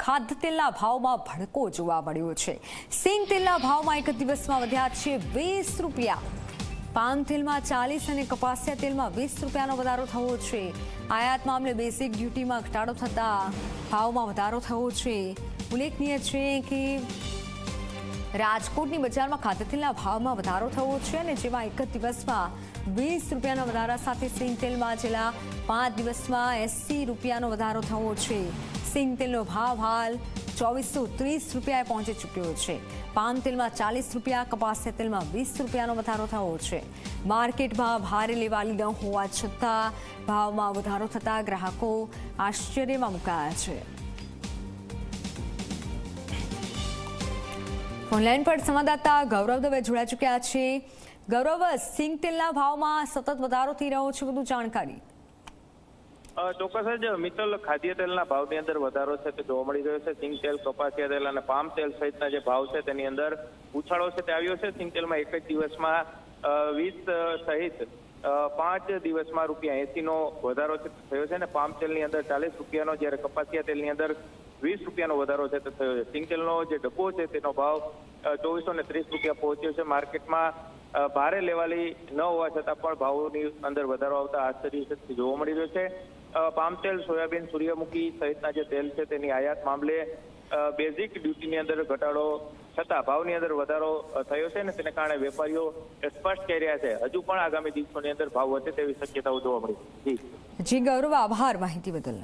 ખાદ્યતેલના ભાવમાં ભડકો જોવા મળ્યો છે। સિંગ તેલના ભાવમાં એક દિવસમાં વધ્યા છે 20 રૂપિયા। પામ તેલમાં 40 અને કપાસિયા તેલમાં 20 રૂપિયાનો વધારો થયો છે। આયાત મામલે બેઝિક ડ્યુટીમાં ઘટાડો થતા ભાવમાં વધારો થયો છે। ઉલ્લેખનીય છે કે રાજકોટની બજારમાં ખાદ્યતેલના ભાવમાં વધારો થયો છે અને જેમાં એક જ દિવસમાં 20 રૂપિયાના વધારા સાથે સિંગ તેલમાં છેલ્લા 5 દિવસમાં 80 રૂપિયાનો વધારો થયો છે। સિંગ તેલનો ભાવ હાલ 2430 રૂપિયાએ પહોંચી ચૂક્યો છે। પામ તેલમાં 40 રૂપિયા, કપાસિયા તેલમાં 20 રૂપિયાનો વધારો થયો છે। માર્કેટમાં ભારે લેવાલી ન હોવા છતાં ભાવમાં વધારો થતા ગ્રાહકો આશ્ચર્યમાં મુકાયા છે। ઓનલાઈન પર સંવાદદાતા ગૌરવ દવે જોડાઈ ચૂક્યા છે। ગૌરવ, સિંગ તેલના ભાવમાં સતત વધારો થઈ રહ્યો છે, વધુ જાણકારી। ચોક્કસ જ મિત્તલ, ખાદ્ય તેલના ભાવની અંદર વધારો છે તે જોવા મળી રહ્યો છે। સિંગ તેલ, કપાસિયા તેલ અને પામ તેલ સહિતના જે ભાવ છે તેની અંદર ઉછાળો છે તે આવ્યો છે। સિંગ તેલમાં એક જ દિવસમાં 20 સહિત 5 દિવસમાં ₹80નો વધારો છે થયો છે અને પામ તેલની અંદર 40 રૂપિયાનો, જ્યારે કપાસિયા તેલની અંદર 20 રૂપિયાનો વધારો છે તે થયો છે। સિંગ તેલનો જે ડબ્બો છે તેનો ભાવ 2430 રૂપિયા પહોંચ્યો છે। માર્કેટમાં ભારે લેવાલી ન હોવા છતાં પણ ભાવોની અંદર વધારો આવતા આશ્ચર્ય જોવા મળી રહ્યો છે। પામ તેલ, સોયાબીન, સૂર્યમુખી સહિતના જે તેલ છે તેની આયાત મામલે બેઝિક ડ્યુટીની અંદર ઘટાડો છતાં ભાવની અંદર વધારો થયો છે અને તેને કારણે વેપારીઓ સ્પષ્ટ કહી રહ્યા છે હજુ પણ આગામી દિવસોની અંદર ભાવ વધે તેવી શક્યતાઓ જોવા મળી છે। જી ગૌરવ, આભાર માહિતી બદલ।